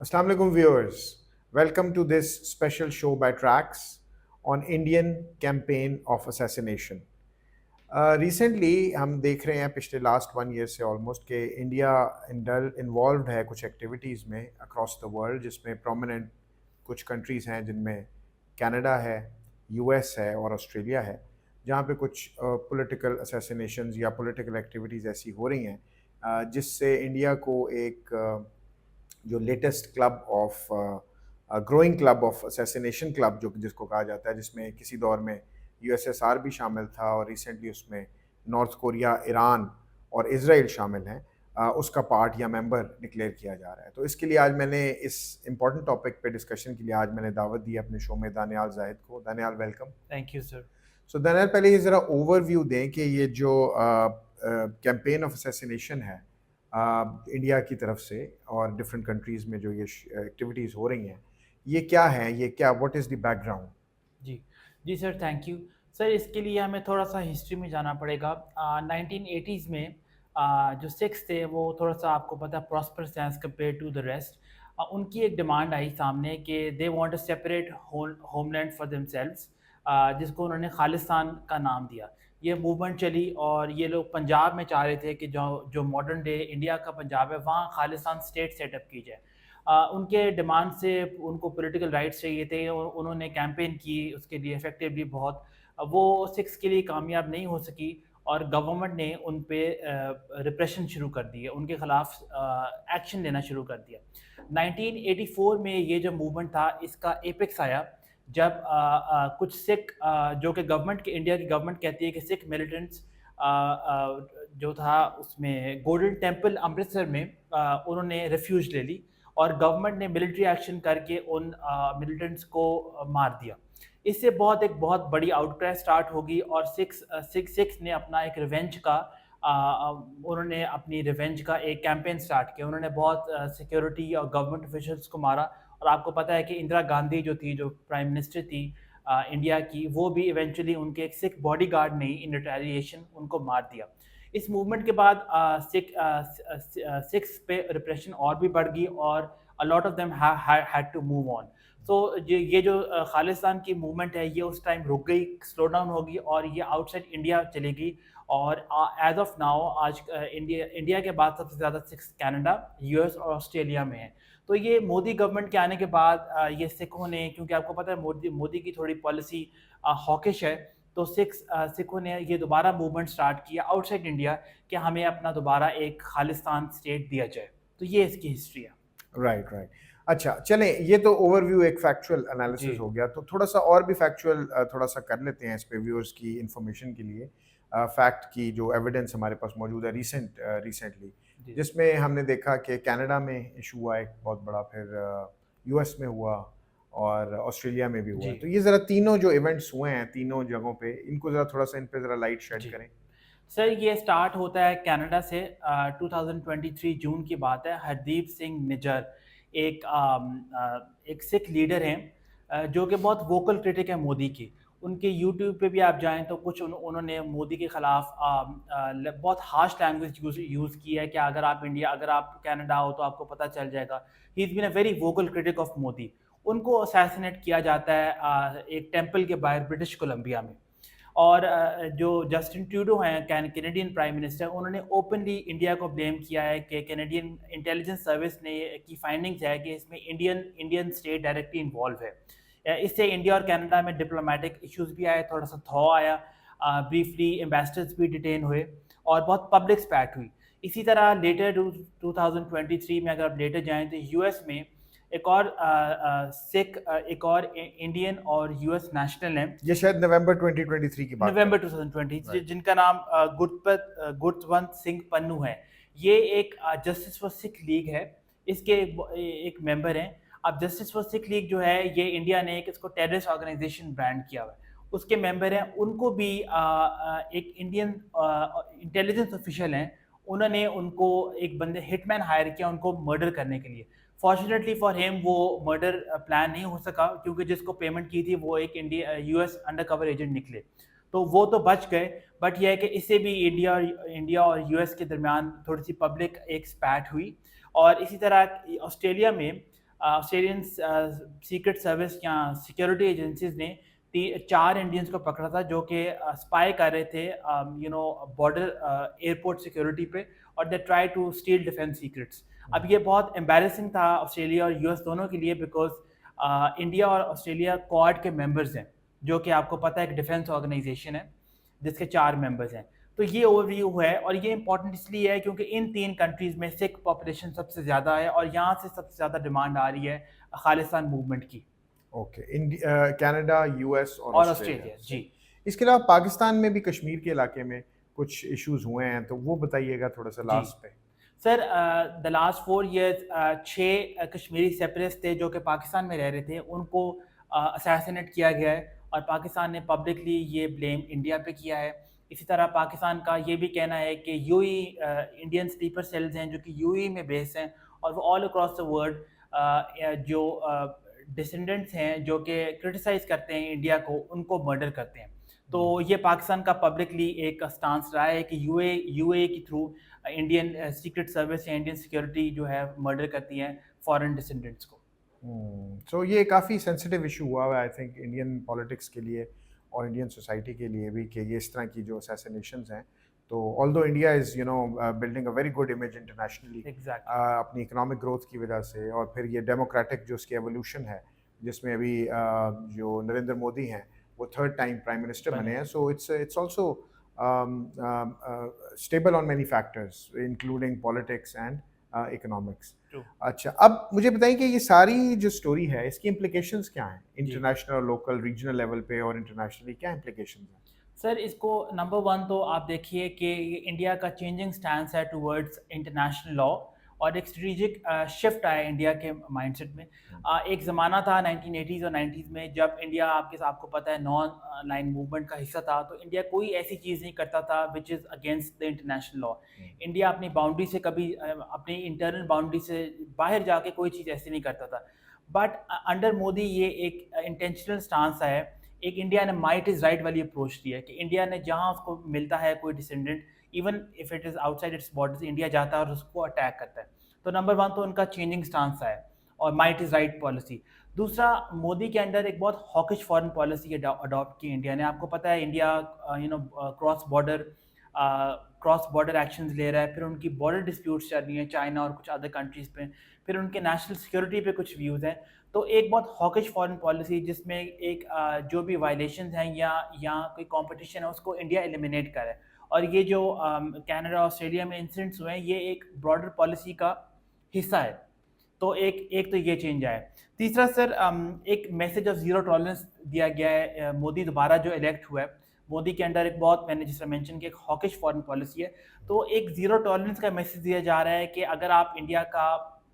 Assalamu alaikum viewers. Welcome to this special show by Trax on Indian campaign of assassination. Recently हम देख रहे हैं पिछले last 1 year से ऑलमोस्ट कि इंडिया इन्वॉल्व है कुछ एक्टिविटीज़ में अक्रॉस द वर्ल्ड, जिसमें प्रोमिनेंट कुछ कंट्रीज़ हैं जिनमें कनाडा है, यूएस है और ऑस्ट्रेलिया है, जहाँ पे कुछ पॉलिटिकल असैसिनेशंस या पॉलिटिकल एक्टिविटीज़ ऐसी हो रही हैं जिससे इंडिया को एक जो latest club of growing club of assassination club जो जिसको कहा जाता है, जिसमें किसी दौर में यूएसएसआर भी शामिल था और रिसेंटली उसमें नॉर्थ कोरिया, ईरान और इज़राइल शामिल हैं, उसका पार्ट या मेंबर डिक्लेयर किया जा रहा है। तो इसके लिए आज मैंने इस इम्पॉर्टेंट टॉपिक पे डिस्कशन के लिए आज मैंने दावत दी अपने शो में दानियाल जाहिद को। Daniyal, welcome. Thank you sir. So Daniyal, पहले ये ज़रा ओवरव्यू दें कि ये जो कैंपेन ऑफ असैसिनेशन है इंडिया की तरफ से और डिफरेंट कंट्रीज़ में जो ये एक्टिविटीज़ हो रही हैं, ये क्या है, ये क्या, व्हाट इज़ द बैकग्राउंड? जी जी सर, थैंक यू। सर, इसके लिए हमें थोड़ा सा हिस्ट्री में जाना पड़ेगा। 1980s में जो सिक्स थे वो थोड़ा सा, आपको पता है, prosperous as compared to the rest. उनकी एक डिमांड आई सामने कि they want a separate homeland for themselves, जिसको उन्होंने खालिस्तान का नाम दिया। ये मूवमेंट चली और ये लोग पंजाब में चाह रहे थे कि जो जो मॉडर्न डे इंडिया का पंजाब है वहाँ खालिस्तान स्टेट सेटअप की जाए। उनके डिमांड से उनको पॉलिटिकल राइट्स चाहिए थे और उन्होंने कैंपेन की उसके लिए इफेक्टिवली बहुत। वो सिक्स के लिए कामयाब नहीं हो सकी और गवर्नमेंट ने उन पे रिप्रेशन शुरू कर दी है, उनके खिलाफ एक्शन लेना शुरू कर दिया। 1984 में ये जो मूवमेंट था इसका एपेक्स आया जब कुछ सिख, जो कि गवर्नमेंट के, इंडिया की गवर्नमेंट कहती है कि सिख मिलिटेंट्स जो था उसमें गोल्डन टेम्पल अमृतसर में उन्होंने रिफ्यूज ले ली और गवर्नमेंट ने मिलिट्री एक्शन करके उन मिलिटेंट्स को मार दिया। इससे बहुत बड़ी आउटक्राई स्टार्ट होगी और सिक्स ने अपना एक रिवेंज का उन्होंने अपनी रिवेंज का एक कैंपेन स्टार्ट किया। उन्होंने बहुत सिक्योरिटी और गवर्नमेंट ऑफिशियल्स को मारा और आपको पता है कि इंदिरा गांधी जो थी, जो प्राइम मिनिस्टर थी इंडिया की, वो भी इवेंचुअली उनके एक सिख बॉडीगार्ड ने इन रिटेलिएशन उनको मार दिया। इस मूवमेंट के बाद सिक्स पे रिप्रेशन और भी बढ़ गई और a lot of them had to move on. तो ये जो खालिस्तान की मूवमेंट है ये उस टाइम रुक गई, स्लो डाउन होगी और ये आउटसाइड इंडिया चली गई। और एज ऑफ नाउ आज इंडिया के बाद सबसे ज़्यादा सिक्स कनाडा, यूएस और ऑस्ट्रेलिया में है। तो ये मोदी गवर्नमेंट के आने के बाद ये सिखों ने, क्योंकि आपको पता है मोदी की थोड़ी पॉलिसी हॉकिश है, तो सिखों ने ये दोबारा मूवमेंट स्टार्ट किया आउटसाइड इंडिया कि हमें अपना दोबारा एक खालिस्तान स्टेट दिया जाए। तो ये इसकी हिस्ट्री है। Right, right. अच्छा, चलें, ये तो ओवरव्यू, एक फैक्चुअल जी एनालिसिस हो गया, तो थोड़ा सा और भी फैक्चुअल थोड़ा सा कर लेते हैं इस पे व्यूअर्स की इंफॉर्मेशन के लिए। फैक्ट की जो एविडेंस हमारे पास मौजूद है रिसेंटली, जी जिसमें हमने देखा कि कनाडा में इशू हुआ एक बहुत बड़ा, फिर यूएस में हुआ और ऑस्ट्रेलिया में भी हुआ। जी तो ये ज़रा तीनों जो इवेंट्स हुए हैं तीनों जगहों पे, इनको ज़रा थोड़ा सा इन पे ज़रा लाइट शेड जी करें। सर, ये स्टार्ट होता है कनाडा से। 2023 जून की बात है। हरदीप सिंह निज्जर एक सिख लीडर हैं, जो कि बहुत वोकल क्रिटिक है मोदी की। उनके यूट्यूब पे भी आप जाएं तो कुछ उन्होंने मोदी के ख़िलाफ़ बहुत हार्श लैंग्वेज यूज़ की है कि अगर आप कनाडा हो तो आपको पता चल जाएगा। He is been a very vocal critic of Modi. उनको असैसिनेट किया जाता है एक टेम्पल के बाहर ब्रिटिश कोलंबिया में। और जो जस्टिन ट्रूडो हैं, कैनेडियन प्राइम मिनिस्टर, उन्होंने ओपनली इंडिया को ब्लेम किया है कि कैनेडियन इंटेलिजेंस सर्विस ने की फाइंडिंग्स है कि इसमें इंडियन स्टेट डायरेक्टली इन्वॉल्व है। इससे इंडिया और कनाडा में डिप्लोमेटिक इश्यूज भी आए, थोड़ा सा थॉ आया, ब्रीफली एम्बेसडर्स भी डिटेन हुए और बहुत पब्लिक स्पैट हुई। इसी तरह लेटर 2023 में अगर आप लेटर जाएँ तो यूएस में एक और सिख, एक और इंडियन और यूएस नेशनल है, ये शायद नवंबर 2023 की बात नवंबर कर रहे 2020, हैं। राइट। जिनका नाम गुरतवंत सिंह पन्नू है। ये एक जस्टिस फॉर सिख लीग है, इसके एक मेंबर हैं। अब जस्टिस फॉर सिख लीग जो है ये इंडिया ने एक इसको टेररिस्ट ऑर्गेनाइजेशन ब्रांड किया हुआ है, उसके मेंबर हैं। उनको भी एक इंडियन इंटेलिजेंस ऑफिशियल हैं, उन्होंने उनको एक बंदे हिटमैन हायर किया उनको मर्डर करने के लिए। फॉर्चुनेटली फॉर हिम वो मर्डर प्लान नहीं हो सका, क्योंकि जिसको पेमेंट की थी वो एक यूएस अंडरकवर एजेंट निकले, तो वो तो बच गए। बट यह है कि इससे भी इंडिया और यूएस के दरमियान थोड़ी सी पब्लिक एक स्पैट हुई। और इसी तरह ऑस्ट्रेलिया में ऑस्ट्रेलियन सीक्रेट सर्विस या सिक्योरिटी एजेंसीज ने 4 इंडियंस को पकड़ा था जो कि स्पाई कर रहे थे बॉर्डर एयरपोर्ट सिक्योरिटी पे, और they try to steal defence secrets. अब ये बहुत एम्बैरेसिंग था ऑस्ट्रेलिया और यूएस दोनों के लिए, बिकॉज इंडिया और ऑस्ट्रेलिया क्वाड के मेंबर्स हैं, जो कि आपको पता है एक डिफेंस ऑर्गेनाइजेशन है जिसके 4 मेंबर्स हैं. तो ये ओवरव्यू है, और ये इंपॉर्टेंट इसलिए है क्योंकि इन 3 कंट्रीज़ में सिख पॉपुलेशन सबसे ज़्यादा है और यहाँ से सबसे ज़्यादा डिमांड आ रही है खालिस्तान मूवमेंट की. ओके, कनाडा, यूएस और और ऑस्ट्रेलिया. ऑस्ट्रेलिया जी. इसके अलावा पाकिस्तान में भी कश्मीर के इलाके में कुछ इश्यूज हुए हैं, तो वो बताइएगा थोड़ा सा जी. लास्ट पे. Sir the last 4 years 6 Kashmiri separatist थे जो कि पाकिस्तान में रह रहे थे, उनको असैसिनेट किया गया है, और पाकिस्तान ने पब्लिकली ये ब्लेम इंडिया पे किया है. इसी तरह पाकिस्तान का ये भी कहना है कि यूएई इंडियन स्लीपर सेल्स हैं जो कि यूएई में बेस्ड हैं, और वो ऑल अक्रॉस द वर्ल्ड जो डिसेंडेंट्स हैं जो कि क्रिटिसाइज़ करते हैं इंडिया को, उनको मर्डर करते हैं. तो ये पाकिस्तान का पब्लिकली एक स्टांस रहा है कि यूए के थ्रू इंडियन सीक्रेट सर्विस या इंडियन सिक्योरिटी जो है मर्डर करती हैं फॉरेन डिसेंडेंट्स को. सो ये काफ़ी सेंसिटिव इशू हुआ है आई थिंक इंडियन पॉलिटिक्स के लिए और इंडियन सोसाइटी के लिए भी, कि ये इस तरह की जो असैसिनेशंस हैं. तो although India is building a very good image internationally exactly. अपनी इकोनॉमिक ग्रोथ की वजह से, और फिर ये डेमोक्रेटिक जो उसकी एवोल्यूशन है, जिसमें अभी जो नरेंद्र मोदी हैं वो 3rd टाइम प्राइम मिनिस्टर बने हैं. So it's also stable on many factors including politics and economics. True. अच्छा, अब मुझे बताइए कि ये सारी जो स्टोरी है इसकी इम्प्लीकेशंस क्या हैं इंटरनेशनल और लोकल रीजनल लेवल पे, और इंटरनेशनली क्या इम्प्लीकेशंस हैं? सर इसको नंबर 1 तो आप देखिए कि इंडिया का चेंजिंग स्टैंस है टुवर्ड्स इंटरनेशनल लॉ, और एक स्ट्रेटेजिक शिफ्ट आया इंडिया के माइंडसेट में. एक ज़माना था 1980s और 90s में जब इंडिया आपको पता है नॉन लाइन मूवमेंट का हिस्सा था, तो इंडिया कोई ऐसी चीज़ नहीं करता था which is against the international law. India अपनी बाउंड्री से कभी अपनी इंटरनल बाउंड्री से बाहर जाके कोई चीज़ ऐसी नहीं करता था. बट अंडर मोदी ये एक इंटेंशनल स्टांस है, एक इंडिया ने माइट इज़ राइट वाली अप्रोच दी है कि इंडिया ने जहाँ उसको मिलता है कोई descendant, even if it is outside it's borders, India जाता है और उसको अटैक करता है. तो नंबर 1 तो उनका चेंजिंग स्टांस है, और माइट इज़ राइट पॉलिसी. दूसरा, मोदी के अंडर एक बहुत हॉकिश फॉरेन पॉलिसी अडॉप्ट की इंडिया ने. आपको पता है इंडिया क्रॉस बॉर्डर एक्शंस ले रहा है, फिर उनकी बॉर्डर डिस्प्यूट्स चल रही हैं चाइना और कुछ अदर कंट्रीज़ पे, फिर उनके नेशनल सिक्योरिटी पे कुछ व्यूज़ हैं. तो एक बहुत हॉकिश फॉरेन पॉलिसी जिसमें एक जो भी वायलेशंस हैं या कोई कंपटीशन है उसको इंडिया एलिमिनेट करे. और ये जो कनाडा ऑस्ट्रेलिया में इंसिडेंट्स हुए हैं, ये एक ब्रॉडर पॉलिसी का हिस्सा है. तो एक तो ये चेंज आया. तीसरा सर, एक मैसेज ऑफ ज़ीरो टॉलरेंस दिया गया है. मोदी दोबारा जो इलेक्ट हुआ है, मोदी के अंडर एक बहुत, मैंने जिस तरह मेंशन किया, एक हॉकिश फॉरेन पॉलिसी है. तो एक ज़ीरो टॉलरेंस का मैसेज दिया जा रहा है कि अगर आप इंडिया का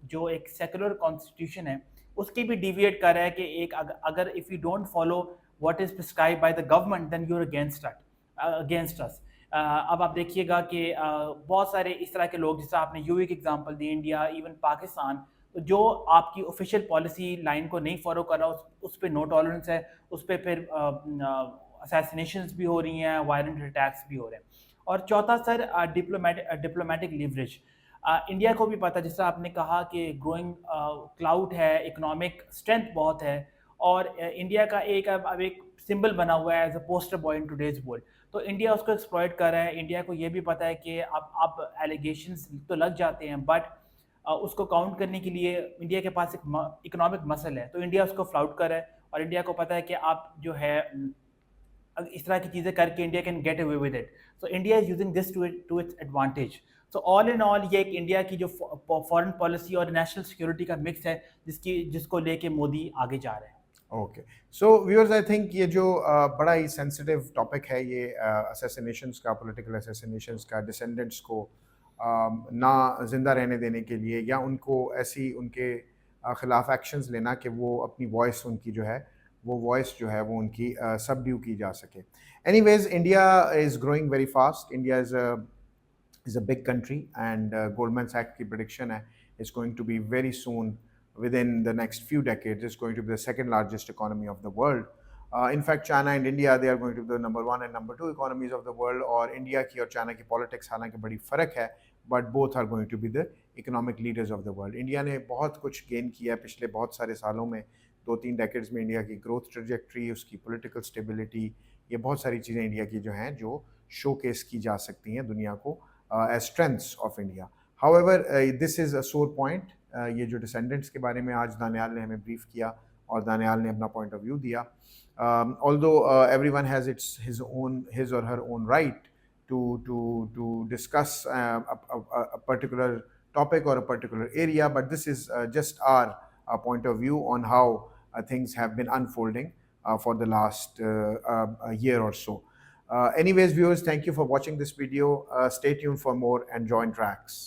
जो एक सेकुलर कॉन्स्टिट्यूशन है उसकी भी डिविएट कर रहा है कि एक अगर if you don't follow what is prescribe by the government then you are against us. अब आप देखिएगा कि बहुत सारे इस तरह के लोग, जैसे आपने यूएई की एग्जांपल दी, इंडिया, इवन पाकिस्तान, तो जो आपकी ऑफिशियल पॉलिसी लाइन को नहीं फॉलो कर रहा, उस पर नो टॉलरेंस है, उस पर फिर असैसिनेशंस भी हो रही हैं, वायलेंट अटैक्स भी हो रहे हैं. और चौथा सर, डिप्लोमेटिक लिवरेज. इंडिया को भी पता, जैसा आपने कहा कि ग्रोइंग क्लाउड है, इकोनॉमिक स्ट्रेंथ बहुत है, और इंडिया का अब एक सिंबल बना हुआ है as a poster boy in today's world. तो इंडिया उसको एक्सप्लॉइट कर रहा है. इंडिया को ये भी पता है कि अब एलिगेशंस तो लग जाते हैं, बट उसको काउंट करने के लिए इंडिया के पास एक इकोनॉमिक मसल है, तो इंडिया उसको फ्लाउट कर रहा है. और इंडिया को पता है कि आप जो है इस तरह की चीज़ें करके India can get away with it. So India is using this to its advantage. So all in all ये एक इंडिया की जो फॉरेन पॉलिसी और नेशनल सिक्योरिटी का मिक्स है जिसको लेके मोदी आगे जा रहे हैं. Okay, so viewers, I think ये जो बड़ा ही सेंसिटिव टॉपिक है, ये असैसिनेशंस का, पॉलिटिकल असैसिनेशंस का, डिसेंडेंट्स को ना जिंदा रहने देने के लिए, या उनको ऐसी उनके खिलाफ एक्शंस लेना कि वो अपनी वॉइस, उनकी जो है वो वॉइस जो है वो उनकी सबड्यू की जा सके. Anyways, India is growing very fast. India is a big country, and Goldman Sachs की prediction है is going to be very soon, within the next few decades, is going to be the second largest economy of the world. In fact, China and India, they are going to be the number 1 and number 2 economies of the world. और India की और China की politics हालांकि बड़ी फ़र्क है, but both are going to be the economic leaders of the world. India نے بہت کچھ گین کیا ہے پچھلے بہت سارے سالوں میں. 2-3 ڈیکیڈز میں انڈیا کی گروتھ ٹریجیکٹری, اس کی پولیٹیکل اسٹیبلٹی, یہ بہت ساری چیزیں انڈیا کی جو ہیں جو شو کیس کی جا سکتی ہیں دنیا کو as strengths of India. However this is a sore point. یہ جو ڈسینڈنٹس کے بارے میں آج دانیال نے ہمیں بریف کیا اور دانیال نے اپنا پوائنٹ آف ویو دیا, although everyone has his or her own right to discuss a particular topic or a particular area, but this is just our point of view on how things have been unfolding for the last year or so. Anyways, viewers, thank you for watching this video. Stay tuned for more and join Tracks.